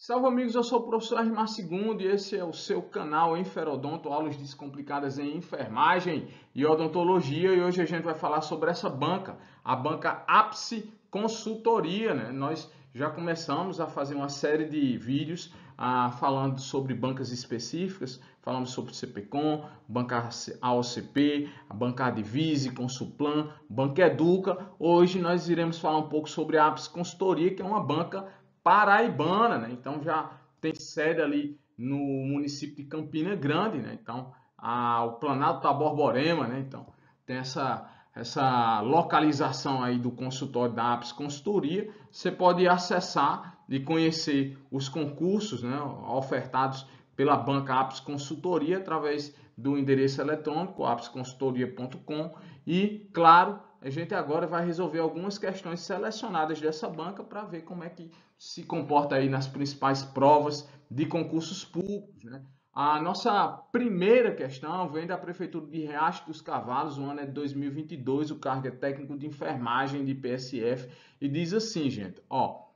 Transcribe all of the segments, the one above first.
Salve amigos, eu sou o professor Armar Segundo e esse é o seu canal Enferodonto, aulas descomplicadas em enfermagem e odontologia, e hoje a gente vai falar sobre essa banca, a banca Ápice Consultoria, né? Nós já começamos a fazer uma série de vídeos falando sobre bancas específicas, falamos sobre CPCom, banca AOCP, a banca Advise, Consulplan, banca Educa. Hoje nós iremos falar um pouco sobre a Ápice Consultoria, que é uma banca paraibana, né? Então já tem sede ali no município de Campina Grande, né? Então o Planalto da Borborema, né? Então tem essa localização aí do consultório da Ápice Consultoria. Você pode acessar e conhecer os concursos, né, ofertados pela banca Ápice Consultoria através do endereço eletrônico apiceconsultoria.com e, claro, a gente agora vai resolver algumas questões selecionadas dessa banca para ver como é que se comporta aí nas principais provas de concursos públicos, né? A nossa primeira questão vem da Prefeitura de Riacho dos Cavalos, o ano é de 2022, o cargo é técnico de enfermagem de PSF, e diz assim, gente, ó,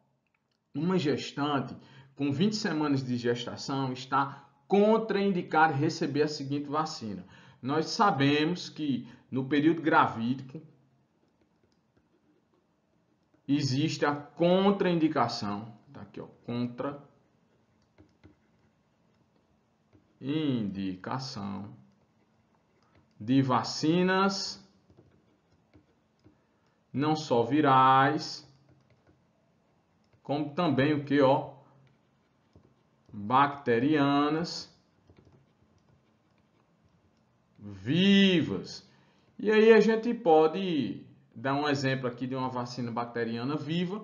uma gestante com 20 semanas de gestação está contraindicada receber a seguinte vacina. Nós sabemos que no período gravídico existe a contraindicação, tá aqui, ó, contraindicação de vacinas não só virais, como também o que, ó, bacterianas vivas. E aí a gente pode dar um exemplo aqui de uma vacina bacteriana viva,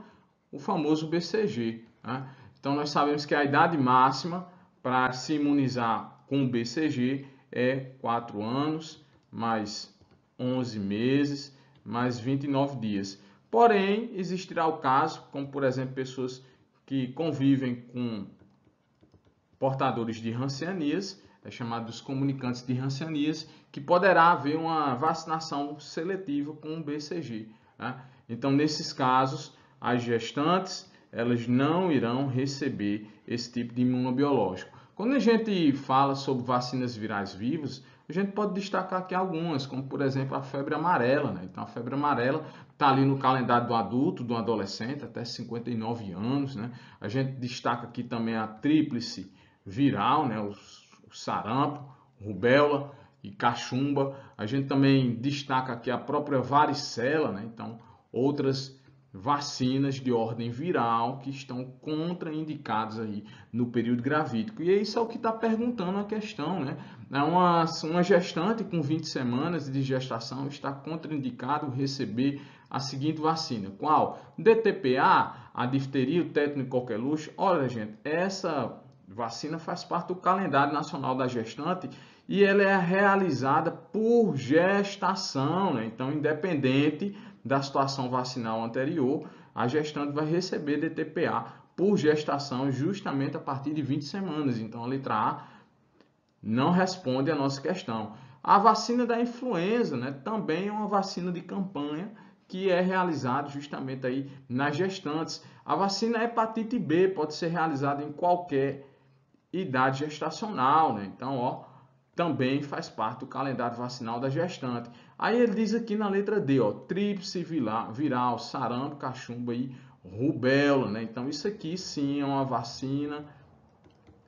o famoso BCG, né? Então nós sabemos que a idade máxima para se imunizar com o BCG é 4 anos, mais 11 meses, mais 29 dias. Porém, existirá o caso, como por exemplo, pessoas que convivem com portadores de hanseníase, chamados comunicantes de hanseníase, que poderá haver uma vacinação seletiva com o BCG, né? Então, nesses casos, as gestantes elas não irão receber esse tipo de imunobiológico. Quando a gente fala sobre vacinas virais vivas, a gente pode destacar aqui algumas, como por exemplo a febre amarela, né? Então a febre amarela está ali no calendário do adulto, do adolescente, até 59 anos, né? A gente destaca aqui também a tríplice viral, né? O sarampo, rubéola e cachumba. A gente também destaca aqui a própria varicela, né? Então outras vacinas de ordem viral que estão contraindicadas aí no período gravídico. E isso é o que está perguntando a questão, né? Uma gestante com 20 semanas de gestação está contraindicado receber a seguinte vacina. Qual? DTPA, a difteria, o tétano e coqueluche. Olha, gente, essa vacina faz parte do calendário nacional da gestante e ela é realizada por gestação, né? Então, independente da situação vacinal anterior, a gestante vai receber DTPA por gestação justamente a partir de 20 semanas. Então, a letra A não responde a nossa questão. A vacina da influenza, né, também é uma vacina de campanha que é realizada justamente aí nas gestantes. A vacina hepatite B pode ser realizada em qualquer idade gestacional, né? Então, ó, também faz parte do calendário vacinal da gestante. Aí ele diz aqui na letra D, ó, tríplice viral, sarampo, cachumba e rubéola, né? Então isso aqui sim é uma vacina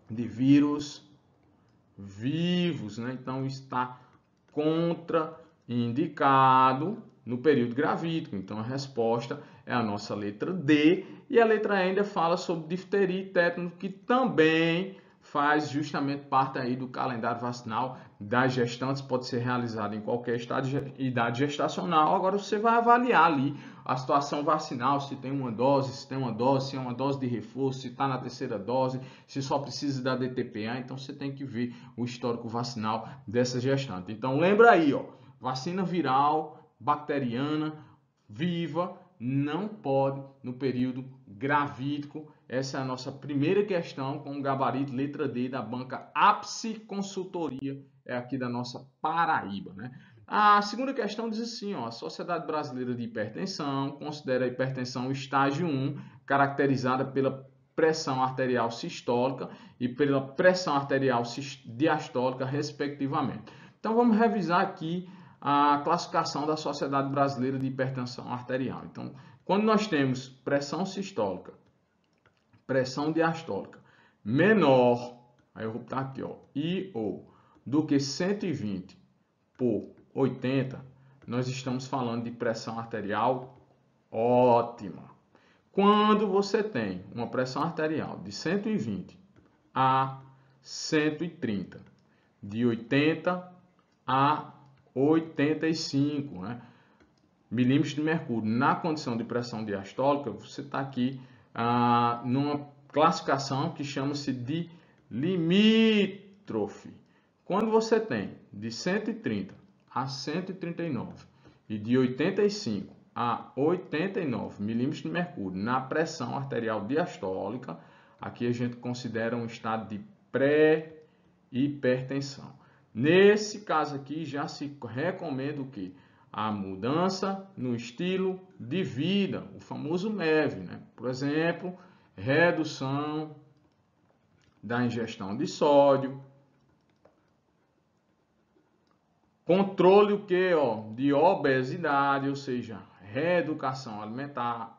de vírus vivos, né? Então está contraindicado no período gravídico. Então a resposta é a nossa letra D. E a letra E ainda fala sobre difteria e tétano, que também faz justamente parte aí do calendário vacinal das gestantes, pode ser realizado em qualquer idade gestacional. Agora você vai avaliar ali a situação vacinal, se tem uma dose, se é uma dose de reforço, se está na terceira dose, se só precisa da DTPA. Então você tem que ver o histórico vacinal dessa gestante. Então lembra aí, ó, vacina viral, bacteriana, viva, não pode no período gravídico. Essa é a nossa primeira questão com o gabarito letra D da banca Ápice Consultoria, é aqui da nossa Paraíba, né? A segunda questão diz assim, ó, a Sociedade Brasileira de Hipertensão considera a hipertensão estágio 1, caracterizada pela pressão arterial sistólica e pela pressão arterial diastólica, respectivamente. Então, vamos revisar aqui a classificação da Sociedade Brasileira de Hipertensão Arterial. Então, quando nós temos pressão sistólica, pressão diastólica menor, aí eu vou botar aqui, ó, I/O, do que 120 por 80, nós estamos falando de pressão arterial ótima. Quando você tem uma pressão arterial de 120 a 130, de 80 a 85, né, milímetros de mercúrio, na condição de pressão diastólica, você está aqui numa classificação que chama-se de limítrofe. Quando você tem de 130 a 139 e de 85 a 89 milímetros de mercúrio na pressão arterial diastólica, aqui a gente considera um estado de pré-hipertensão. Nesse caso aqui já se recomenda o quê? A mudança no estilo de vida, o famoso MEV, né? Por exemplo, redução da ingestão de sódio, controle o que, de obesidade, ou seja, reeducação alimentar,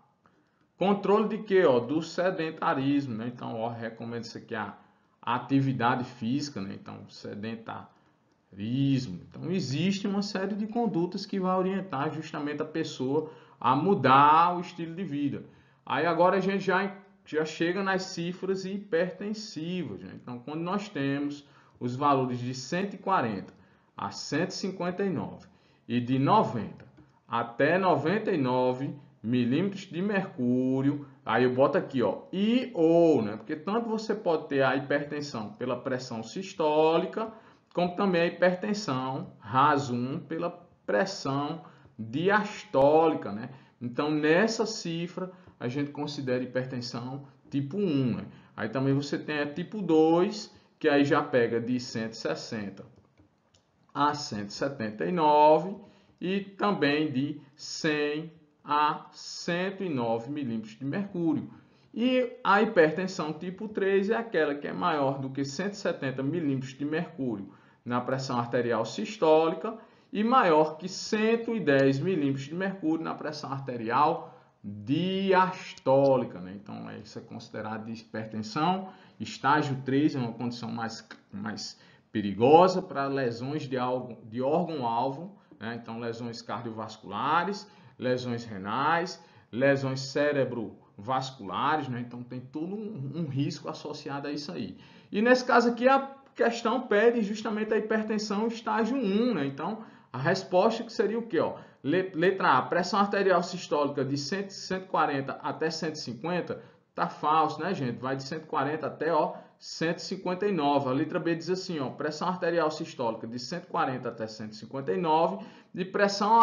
controle de que, do sedentarismo, né? Então, recomenda-se aqui a atividade física, né? Então, sedentarismo. Então, existe uma série de condutas que vai orientar justamente a pessoa a mudar o estilo de vida. Aí agora a gente já chega nas cifras hipertensivas, né? Então, quando nós temos os valores de 140 a 159 e de 90 até 99 milímetros de mercúrio, aí eu boto aqui, I/O, né? Porque tanto você pode ter a hipertensão pela pressão sistólica, como também a hipertensão RAS1 pela pressão diastólica, né? Então, nessa cifra, a gente considera hipertensão tipo 1, né? Aí também você tem a tipo 2, que aí já pega de 160 a 179 e também de 100 a 109 milímetros de mercúrio. E a hipertensão tipo 3 é aquela que é maior do que 170 milímetros de mercúrio na pressão arterial sistólica e maior que 110 milímetros de mercúrio na pressão arterial diastólica, né? Então, isso é considerado de hipertensão. Estágio 3 é uma condição mais perigosa para lesões de órgão-alvo, né? Então, lesões cardiovasculares, lesões renais, lesões cerebrovasculares, né? Então, tem todo um risco associado a isso aí. E nesse caso aqui, a questão pede justamente a hipertensão estágio 1, né? Então, a resposta que seria o quê? Letra A, pressão arterial sistólica de 140 até 150, tá falso, né, gente? Vai de 140 até 159. A letra B diz assim, pressão arterial sistólica de 140 até 159, de pressão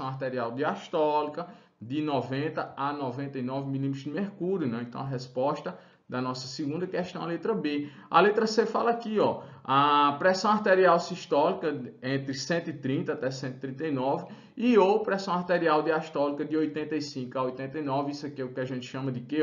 arterial diastólica de 90 a 99 milímetros de mercúrio, né? Então, a resposta da nossa segunda questão, a letra B. A letra C fala aqui, a pressão arterial sistólica entre 130 até 139 e pressão arterial diastólica de 85 a 89. Isso aqui é o que a gente chama de quê?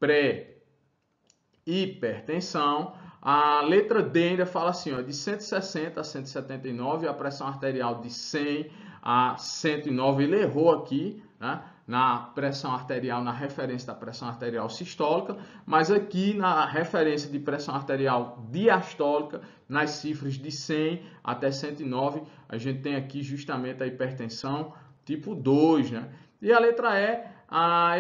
Pré-hipertensão. A letra D ainda fala assim, de 160 a 179, a pressão arterial de 100 a 109. Ele errou aqui, né? Na pressão arterial, na referência da pressão arterial sistólica, mas aqui na referência de pressão arterial diastólica, nas cifras de 100 até 109, a gente tem aqui justamente a hipertensão tipo 2, né? E a letra E,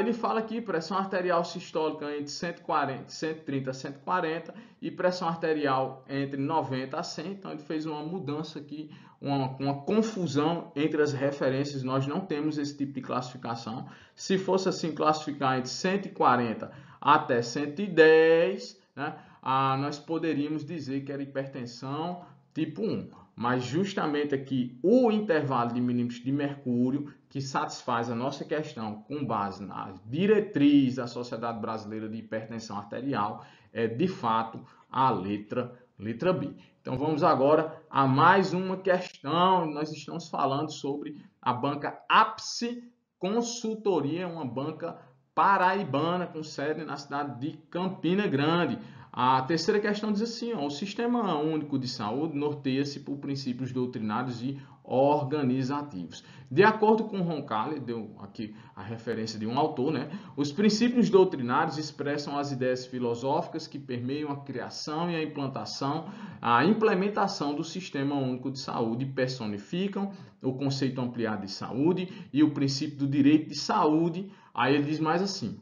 ele fala aqui pressão arterial sistólica entre 130 a 140 e pressão arterial entre 90 a 100, então ele fez uma mudança aqui, uma confusão entre as referências. Nós não temos esse tipo de classificação. Se fosse assim classificar entre 140 até 110, né, nós poderíamos dizer que era hipertensão tipo 1. Mas justamente aqui o intervalo de milímetros de mercúrio que satisfaz a nossa questão com base na diretriz da Sociedade Brasileira de Hipertensão Arterial é de fato a letra B. Então vamos agora a mais uma questão. Nós estamos falando sobre a banca Ápice Consultoria, uma banca paraibana, com sede na cidade de Campina Grande. A terceira questão diz assim, ó, o Sistema Único de Saúde norteia-se por princípios doutrinários e organizativos. De acordo com Roncalli, deu aqui a referência de um autor, né? Os princípios doutrinários expressam as ideias filosóficas que permeiam a criação e a implementação do Sistema Único de Saúde e personificam o conceito ampliado de saúde e o princípio do direito de saúde. Aí ele diz mais assim: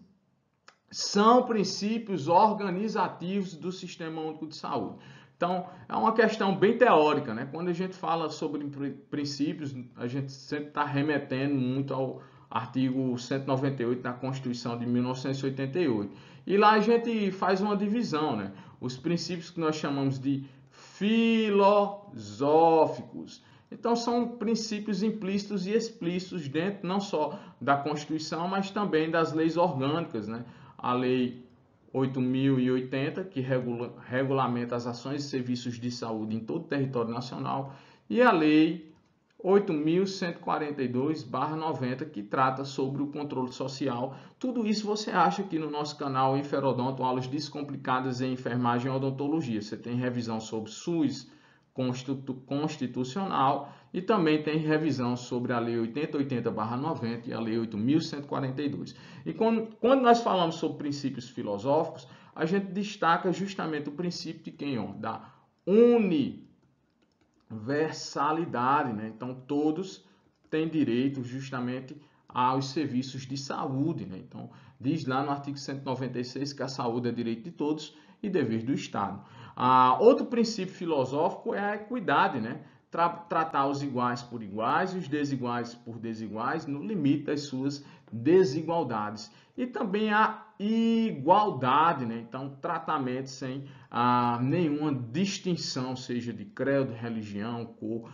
são princípios organizativos do Sistema Único de Saúde. Então, é uma questão bem teórica, né? Quando a gente fala sobre princípios, a gente sempre está remetendo muito ao artigo 198 da Constituição de 1988. E lá a gente faz uma divisão, né? Os princípios que nós chamamos de filosóficos. Então, são princípios implícitos e explícitos dentro não só da Constituição, mas também das leis orgânicas, né? A Lei 8.080, que regulamenta as ações e serviços de saúde em todo o território nacional, e a Lei 8.142/90, que trata sobre o controle social. Tudo isso você acha aqui no nosso canal Enferodonto, aulas descomplicadas em enfermagem e odontologia. Você tem revisão sobre SUS constitucional e também tem revisão sobre a Lei 8080/90 e a Lei 8.142. E quando nós falamos sobre princípios filosóficos, a gente destaca justamente o princípio de quem? Ó, da universalidade, né? Então, todos têm direito justamente aos serviços de saúde, né? Então, diz lá no artigo 196 que a saúde é direito de todos e dever do Estado. Outro princípio filosófico é a equidade, né? Tratar os iguais por iguais e os desiguais por desiguais no limite das suas desigualdades. E também a igualdade, né? Então, tratamento sem nenhuma distinção, seja de credo, religião, cor,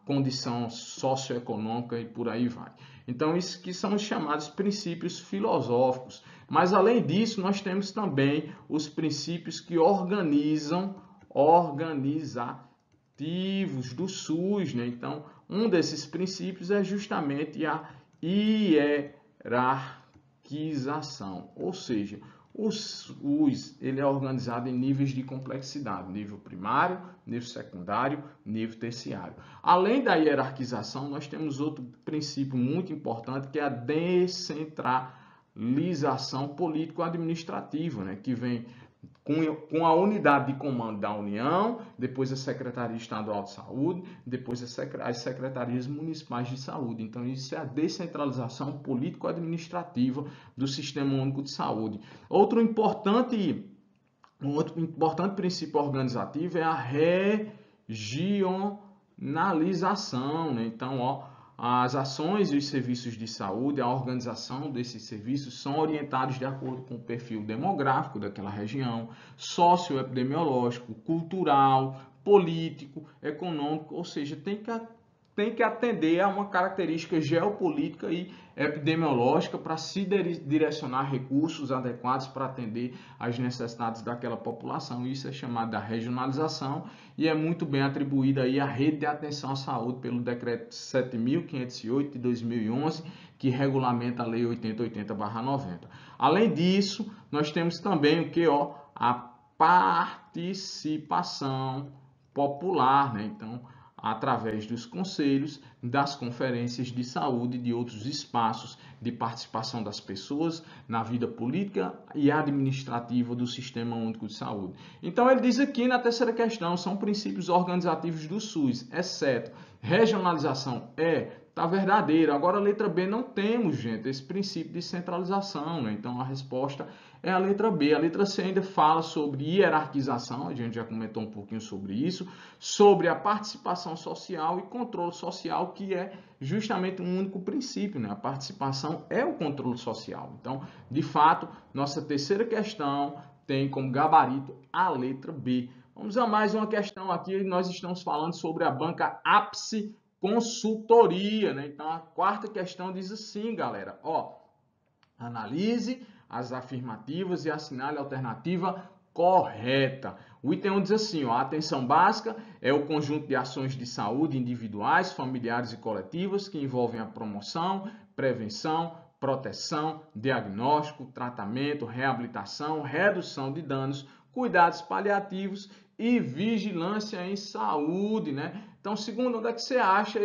condição socioeconômica e por aí vai. Então, isso que são os chamados princípios filosóficos. Mas, além disso, nós temos também os princípios que organizativos do SUS, né? Então, um desses princípios é justamente a hierarquização, ou seja, o SUS ele é organizado em níveis de complexidade, nível primário, nível secundário, nível terciário. Além da hierarquização, nós temos outro princípio muito importante, que é a descentralização político-administrativa, né, que vem com a unidade de comando da União, depois a Secretaria Estadual de Saúde, depois as Secretarias Municipais de Saúde. Então, isso é a descentralização político-administrativa do Sistema Único de Saúde. Outro importante princípio organizativo é a regionalização, né? Então, ó, as ações e os serviços de saúde, a organização desses serviços são orientados de acordo com o perfil demográfico daquela região, socioepidemiológico, cultural, político, econômico, ou seja, tem que atender a uma característica geopolítica e epidemiológica para se direcionar recursos adequados para atender às necessidades daquela população. Isso é chamado de regionalização e é muito bem atribuída aí à Rede de Atenção à Saúde pelo Decreto 7.508 de 2011, que regulamenta a Lei 8080/90. Além disso, nós temos também o que? A participação popular, né? Então, através dos conselhos, das conferências de saúde e de outros espaços de participação das pessoas na vida política e administrativa do Sistema Único de Saúde. Então, ele diz aqui na terceira questão, são princípios organizativos do SUS, exceto regionalização, tá verdadeiro. Agora, a letra B, não temos, gente, esse princípio de centralização, né? Então, a resposta é a letra B. A letra C ainda fala sobre hierarquização, a gente já comentou um pouquinho sobre isso, sobre a participação social e controle social, que é justamente um único princípio, né? A participação é o controle social. Então, de fato, nossa terceira questão tem como gabarito a letra B. Vamos a mais uma questão aqui, nós estamos falando sobre a banca Ápice Consultoria, né? Então, a quarta questão diz assim, galera, analise as afirmativas e assinale a alternativa correta. O item 1 diz assim, a atenção básica é o conjunto de ações de saúde individuais, familiares e coletivas que envolvem a promoção, prevenção, proteção, diagnóstico, tratamento, reabilitação, redução de danos, cuidados paliativos e vigilância em saúde, né? Então, segundo, onde é que você acha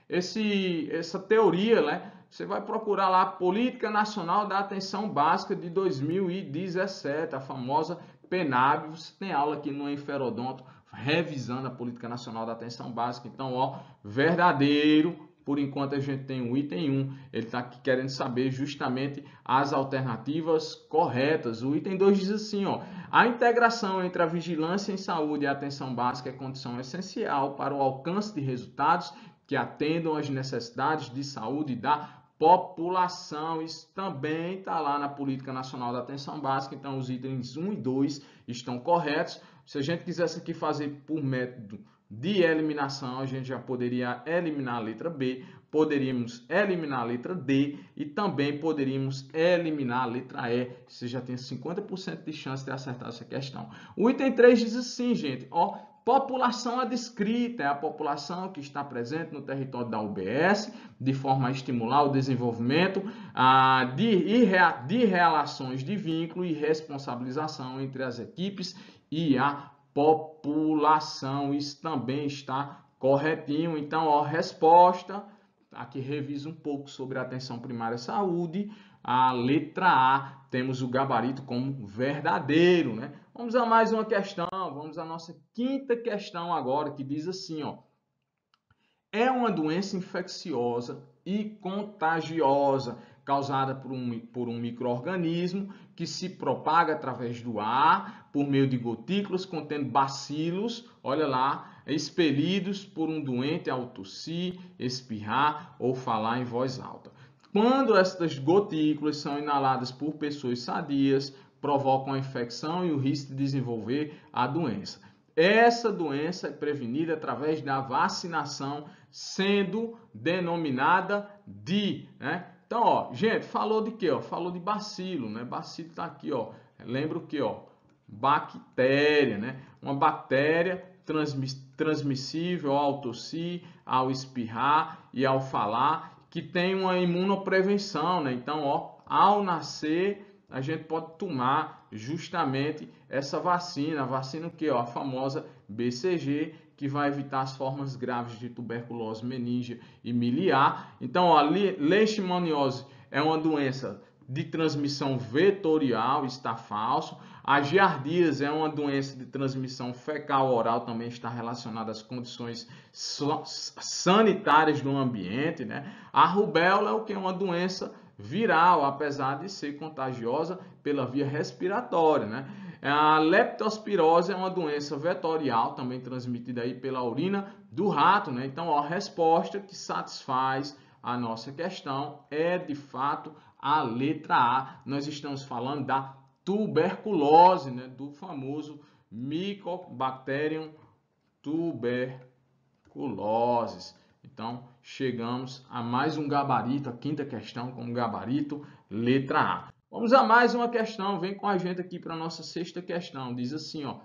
essa teoria, né? Você vai procurar lá a Política Nacional da Atenção Básica de 2017, a famosa PNAB. Você tem aula aqui no Enferodonto revisando a Política Nacional da Atenção Básica. Então, ó, verdadeiro. Por enquanto a gente tem o item 1, ele está aqui querendo saber justamente as alternativas corretas. O item 2 diz assim, ó, a integração entre a vigilância em saúde e a atenção básica é condição essencial para o alcance de resultados que atendam às necessidades de saúde da população. Isso também está lá na Política Nacional da Atenção Básica, então os itens 1 e 2 estão corretos. Se a gente quisesse aqui fazer por método de eliminação, a gente já poderia eliminar a letra B, poderíamos eliminar a letra D e também poderíamos eliminar a letra E. Você já tem 50% de chance de acertar essa questão. O item 3 diz assim, gente, ó, população adscrita é a população que está presente no território da UBS, de forma a estimular o desenvolvimento de relações de vínculo e responsabilização entre as equipes e a população. Isso também está corretinho. Então, ó, resposta, aqui revisa um pouco sobre a atenção primária à saúde. A letra A, temos o gabarito como verdadeiro, né? Vamos a mais uma questão, vamos à nossa quinta questão agora, que diz assim, ó. É uma doença infecciosa e contagiosa, causada por um micro-organismo que se propaga através do ar, por meio de gotículas contendo bacilos, olha lá, expelidos por um doente ao tossir, espirrar ou falar em voz alta. Quando estas gotículas são inaladas por pessoas sadias, provocam a infecção e o risco de desenvolver a doença. Essa doença é prevenida através da vacinação, sendo denominada DI, né? Então, ó, gente, falou de quê? Ó? Falou de bacilo, né? Bacilo tá aqui, ó. Lembra o quê, ó? Bactéria, né? Uma bactéria transmissível ao tossir, ao espirrar e ao falar, que tem uma imunoprevenção, né? Então, ó, ao nascer, a gente pode tomar justamente essa vacina, a vacina que, ó, a famosa BCG, que vai evitar as formas graves de tuberculose meníngea e miliar. Então, ó, leishmaniose é uma doença de transmissão vetorial, está falso. A giardíase é uma doença de transmissão fecal-oral, também está relacionada às condições sanitárias do ambiente, né? A rubéola é o que? Uma doença viral, apesar de ser contagiosa pela via respiratória, né? A leptospirose é uma doença vetorial, também transmitida aí pela urina do rato, né? Então, ó, a resposta que satisfaz a nossa questão é, de fato, a letra A. Nós estamos falando da tuberculose, né? Do famoso Mycobacterium tuberculosis. Então, chegamos a mais um gabarito, a quinta questão com gabarito, letra A. Vamos a mais uma questão, vem com a gente aqui para a nossa sexta questão. Diz assim, ó,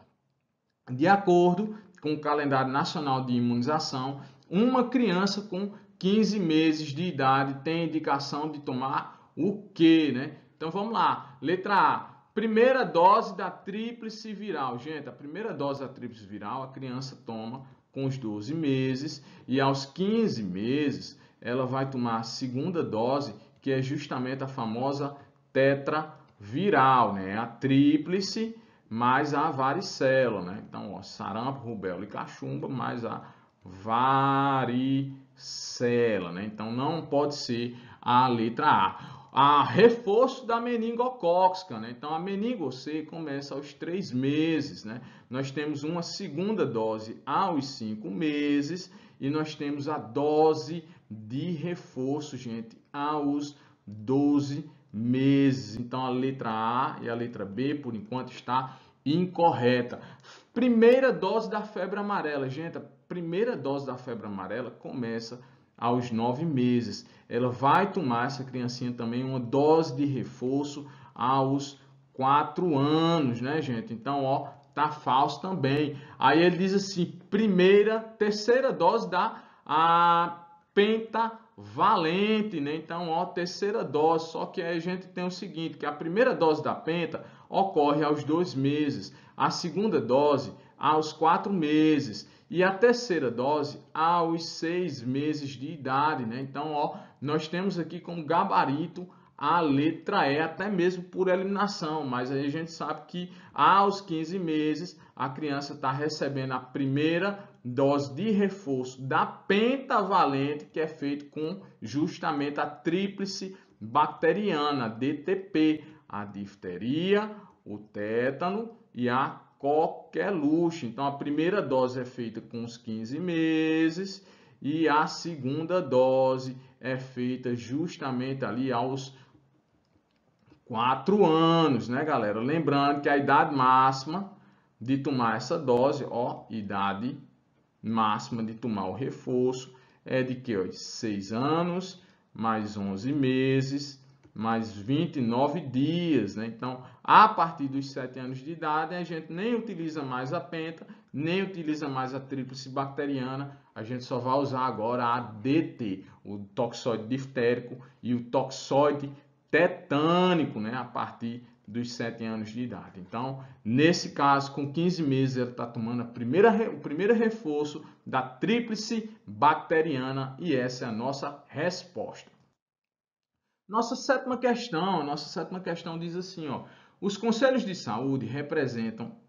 de acordo com o calendário nacional de imunização, uma criança com 15 meses de idade tem indicação de tomar o quê, né? Então, vamos lá. Letra A, primeira dose da tríplice viral. Gente, a primeira dose da tríplice viral a criança toma com os 12 meses e aos 15 meses ela vai tomar a segunda dose, que é justamente a famosa tetraviral, né? A tríplice mais a varicela, né? Então, ó, sarampo, rubéola e cachumba mais a varicela, né? Então, não pode ser a letra A. A reforço da meningocócica, né? Então, a meningo-C começa aos 3 meses, né? Nós temos uma segunda dose aos 5 meses e nós temos a dose de reforço, gente, aos 12 meses. Então, a letra A e a letra B, por enquanto, está incorreta. Primeira dose da febre amarela. Gente, a primeira dose da febre amarela começa aos 9 meses. Ela vai tomar, essa criancinha também, uma dose de reforço aos 4 anos, né, gente? Então, ó, tá falso também. Aí ele diz assim, terceira dose da pentavalente, né? Então, ó, terceira dose, só que aí a gente tem o seguinte, que a primeira dose da penta ocorre aos 2 meses, a segunda dose aos 4 meses e a terceira dose aos 6 meses de idade, né? Então, ó, nós temos aqui como gabarito a letra E, até mesmo por eliminação, mas aí a gente sabe que aos 15 meses a criança está recebendo a primeira dose de reforço da pentavalente, que é feito com justamente a tríplice bacteriana, DTP, a difteria, o tétano e a coqueluche. Então, a primeira dose é feita com os 15 meses e a segunda dose é feita justamente ali aos 4 anos, né, galera? Lembrando que a idade máxima de tomar essa dose, ó, idade máxima de tomar o reforço é de que, ó, 6 anos, mais 11 meses, mais 29 dias, né? Então, a partir dos 7 anos de idade, a gente nem utiliza mais a penta, nem utiliza mais a tríplice bacteriana, a gente só vai usar agora a DT, o toxoide diftérico e o toxoide tetânico, né, a partir dos 7 anos de idade. Então, nesse caso, com 15 meses, ele está tomando o primeiro reforço da tríplice bacteriana e essa é a nossa resposta. Nossa sétima questão diz assim, ó, os conselhos de saúde representam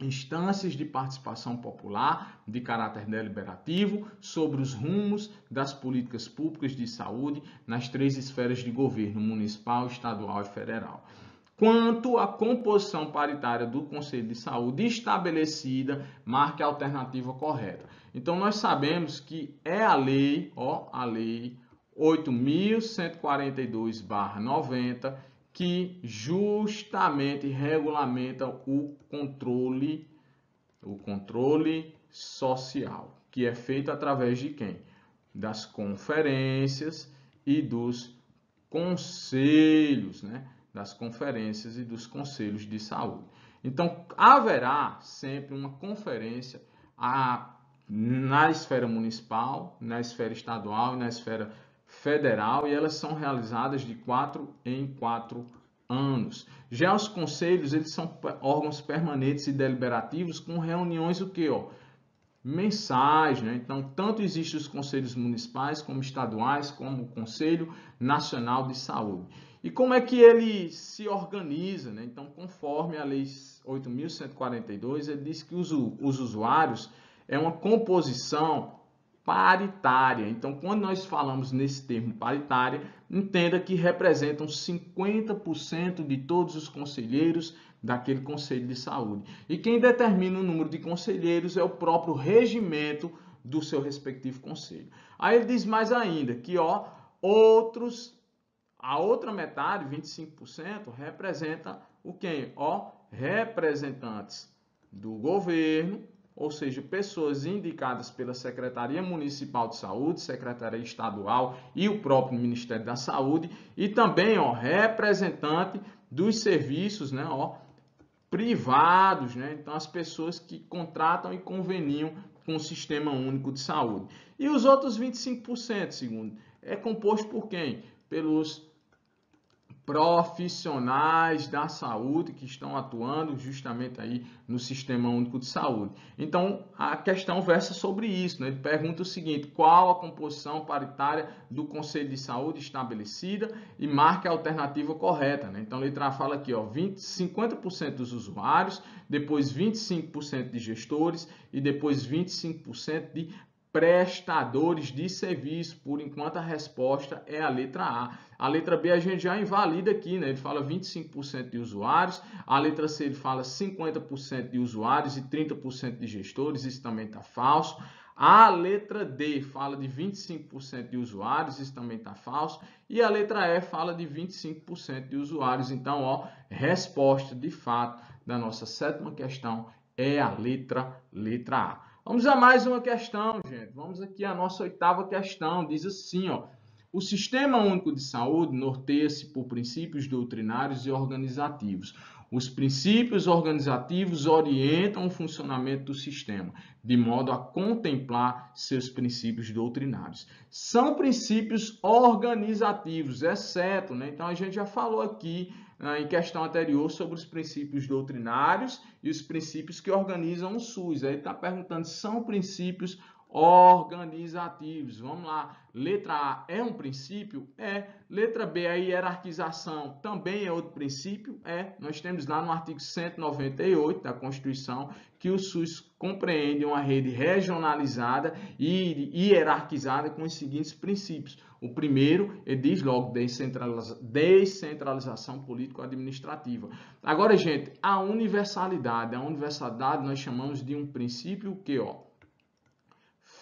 instâncias de participação popular de caráter deliberativo sobre os rumos das políticas públicas de saúde nas 3 esferas de governo, municipal, estadual e federal. Quanto à composição paritária do Conselho de Saúde estabelecida, marque a alternativa correta. Então, nós sabemos que é a lei, ó, a lei 8.142/90, que justamente regulamenta o controle social, que é feito através de quem? Das conferências e dos conselhos, né? Das conferências e dos conselhos de saúde. Então, haverá sempre uma conferência na esfera municipal, na esfera estadual e na esfera federal, e elas são realizadas de 4 em 4 anos. Já os conselhos, eles são órgãos permanentes e deliberativos com reuniões o quê, ó? Mensais, né? Então, tanto existem os conselhos municipais, como estaduais, como o Conselho Nacional de Saúde. E como é que ele se organiza, né? Então, conforme a Lei 8.142, ele diz que os usuários é uma composição paritária. Então, quando nós falamos nesse termo paritária, entenda que representam 50% de todos os conselheiros daquele Conselho de Saúde. E quem determina o número de conselheiros é o próprio regimento do seu respectivo conselho. Aí ele diz mais ainda que, ó, a outra metade, 25%, representa o quem? Ó, representantes do governo, ou seja, pessoas indicadas pela Secretaria Municipal de Saúde, Secretaria Estadual e o próprio Ministério da Saúde, e também, ó, representante dos serviços, né, ó, privados, né? Então, as pessoas que contratam e conveniam com o Sistema Único de Saúde. E os outros 25%, segundo, é composto por quem? Pelos profissionais da saúde que estão atuando justamente aí no Sistema Único de Saúde. Então, a questão versa sobre isso, né? Ele pergunta o seguinte: qual a composição paritária do Conselho de Saúde estabelecida e marque a alternativa correta, né? Então, a letra A fala aqui, ó, 50% dos usuários, depois 25% de gestores e depois 25% de prestadores de serviço. Por enquanto a resposta é a letra A. A letra B a gente já invalida aqui, né? Ele fala 25% de usuários, a letra C ele fala 50% de usuários e 30% de gestores, isso também está falso. A letra D fala de 25% de usuários, isso também está falso. E a letra E fala de 25% de usuários. Então, ó, resposta de fato da nossa sétima questão é a letra A. Vamos a mais uma questão, gente. Vamos aqui à nossa oitava questão. Diz assim, ó: o Sistema Único de Saúde norteia-se por princípios doutrinários e organizativos. os princípios organizativos orientam o funcionamento do sistema, de modo a contemplar seus princípios doutrinários. São princípios organizativos, exceto, né? Então a gente já falou aqui em questão anterior sobre os princípios doutrinários e os princípios que organizam o SUS. Aí está perguntando se são princípios organizativos. Vamos lá. Letra A é um princípio? É. Letra B, a hierarquização também é outro princípio? É. Nós temos lá no artigo 198 da Constituição que o SUS compreende uma rede regionalizada e hierarquizada com os seguintes princípios. O primeiro, ele diz logo descentralização político-administrativa. Agora, gente, a universalidade nós chamamos de um princípio que,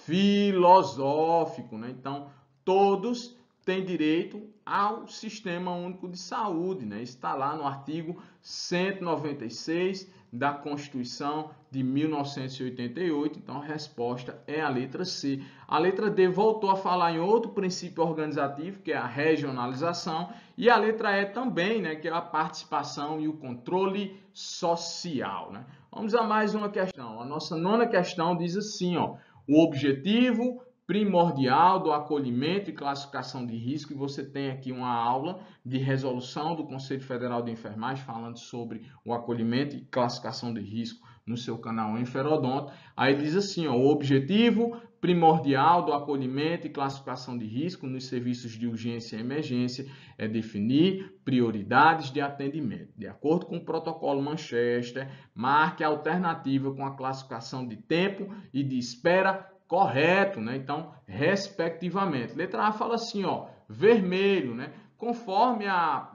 filosófico, né? Então, todos têm direito ao Sistema Único de Saúde, né? Está lá no artigo 196 da Constituição de 1988, então a resposta é a letra C. A letra D voltou a falar em outro princípio organizativo, que é a regionalização, e a letra E também, né, que é a participação e o controle social, né? Vamos a mais uma questão. A nossa 9ª questão diz assim, o objetivo primordial do acolhimento e classificação de risco, e você tem aqui uma aula de resolução do Conselho Federal de Enfermagem falando sobre o acolhimento e classificação de risco no seu canal Enferodonto. Aí diz assim, o objetivo primordial do acolhimento e classificação de risco nos serviços de urgência e emergência é definir prioridades de atendimento. De acordo com o protocolo Manchester, marque a alternativa com a classificação de tempo e de espera correto, né? Então, respectivamente. Letra A fala assim, vermelho, né? Conforme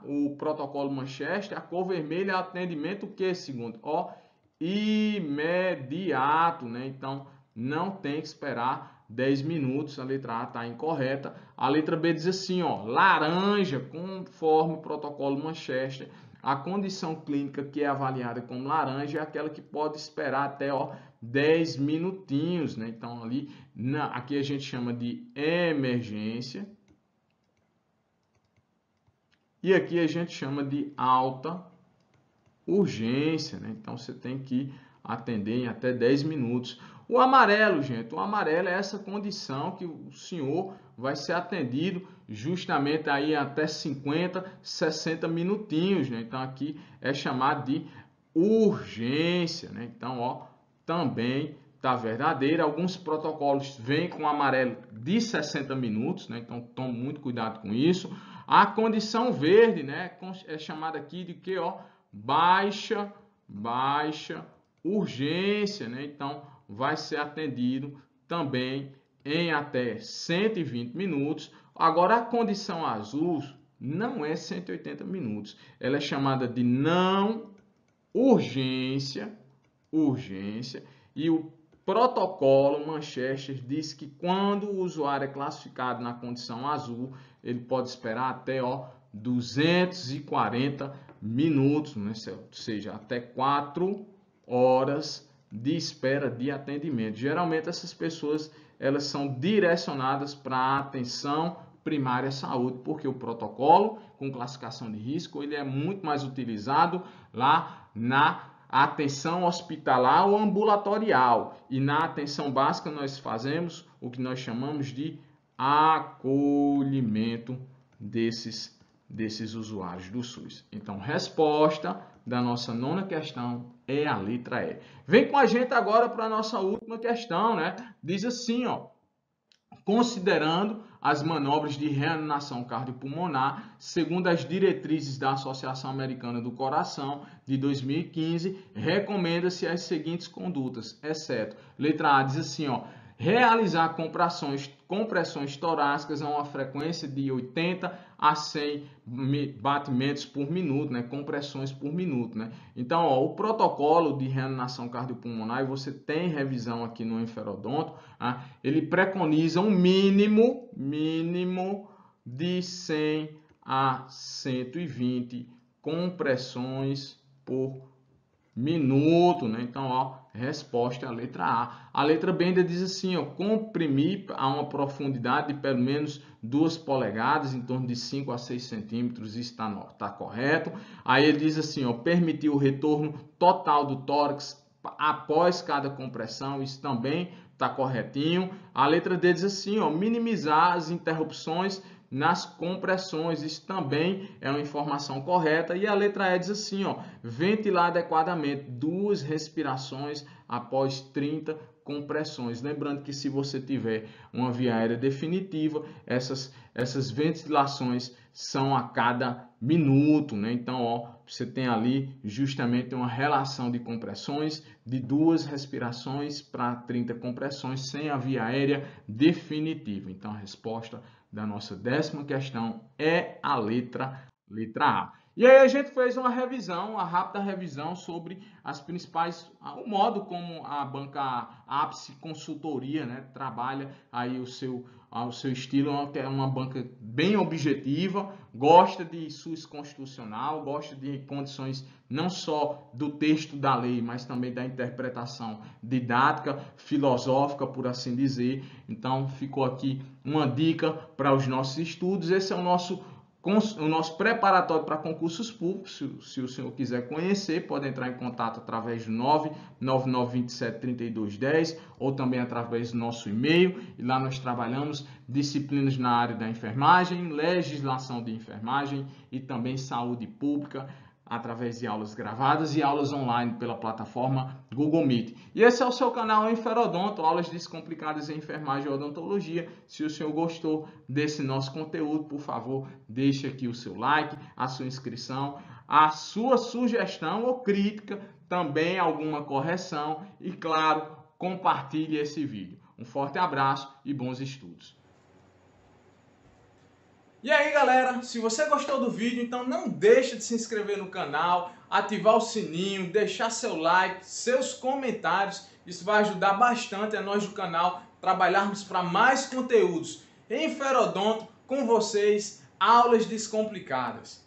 o protocolo Manchester, a cor vermelha é atendimento o que, segundo? Imediato, né? Então, não tem que esperar 10 minutos, a letra A está incorreta. A letra B diz assim, laranja, conforme o protocolo Manchester, a condição clínica que é avaliada como laranja é aquela que pode esperar até 10 minutinhos, né? Então, aqui a gente chama de emergência. E aqui a gente chama de alta urgência, né? Então, você tem que atender em até 10 minutos. O amarelo, gente, o amarelo é essa condição que o senhor vai ser atendido justamente aí até 50, 60 minutinhos, né? Então, aqui é chamado de urgência, né? Então, também está verdadeiro. Alguns protocolos vêm com amarelo de 60 minutos, né? Então, tome muito cuidado com isso. A condição verde, né, é chamada aqui de que, baixa urgência, né? Então, vai ser atendido também em até 120 minutos. Agora, a condição azul não é 180 minutos. Ela é chamada de não urgência, e o protocolo Manchester diz que quando o usuário é classificado na condição azul, ele pode esperar até 240 minutos, né? Ou seja, até 4 horas de espera de atendimento. Geralmente essas pessoas elas são direcionadas para a atenção primária à saúde, porque o protocolo com classificação de risco ele é muito mais utilizado lá na atenção hospitalar ou ambulatorial, e na atenção básica nós fazemos o que nós chamamos de acolhimento desses usuários do SUS. Então, resposta da nossa 9ª questão é a letra E. Vem com a gente agora para a nossa última questão, né? Diz assim, considerando as manobras de reanimação cardiopulmonar, segundo as diretrizes da Associação Americana do Coração de 2015, recomenda-se as seguintes condutas, exceto, letra A diz assim, realizar compressões torácicas a uma frequência de 80 a 100 batimentos por minuto, né? Compressões por minuto, né? Então, o protocolo de reanimação cardiopulmonar, e você tem revisão aqui no Enferodonto, ele preconiza um mínimo de 100 a 120 compressões por minuto, né? Então, ó, resposta é a letra A. A letra B ainda diz assim, ó, comprimir a uma profundidade de pelo menos 2 polegadas, em torno de 5 a 6 centímetros, isso está correto. Aí ele diz assim, ó, permitir o retorno total do tórax após cada compressão, isso também está corretinho. A letra D diz assim, ó, minimizar as interrupções nas compressões, isso também é uma informação correta. E a letra E diz assim, ó, ventilar adequadamente 2 respirações após 30 compressões. Lembrando que se você tiver uma via aérea definitiva, essas ventilações são a cada minuto, né? Então, ó, você tem ali justamente uma relação de compressões de 2 respirações para 30 compressões sem a via aérea definitiva. Então, a resposta da nossa 10ª questão é a letra A. E aí a gente fez uma rápida revisão sobre as principais, o modo como a banca Ápice Consultoria, né, trabalha aí o seu estilo, é uma banca bem objetiva, gosta de SUS constitucional, gosta de condições não só do texto da lei, mas também da interpretação didática, filosófica, por assim dizer. Então, ficou aqui uma dica para os nossos estudos. Esse é o nosso preparatório para concursos públicos. Se o senhor quiser conhecer, pode entrar em contato através do 999273210 ou também através do nosso e-mail. E lá nós trabalhamos disciplinas na área da enfermagem, legislação de enfermagem e também saúde pública, através de aulas gravadas e aulas online pela plataforma Google Meet. E esse é o seu canal Enferodonto, aulas descomplicadas em enfermagem e odontologia. Se o senhor gostou desse nosso conteúdo, por favor, deixe aqui o seu like, a sua inscrição, a sua sugestão ou crítica, também alguma correção e, claro, compartilhe esse vídeo. Um forte abraço e bons estudos. E aí, galera, se você gostou do vídeo, então não deixe de se inscrever no canal, ativar o sininho, deixar seu like, seus comentários. Isso vai ajudar bastante a nós do canal trabalharmos para mais conteúdos em Enferodonto com vocês, aulas descomplicadas.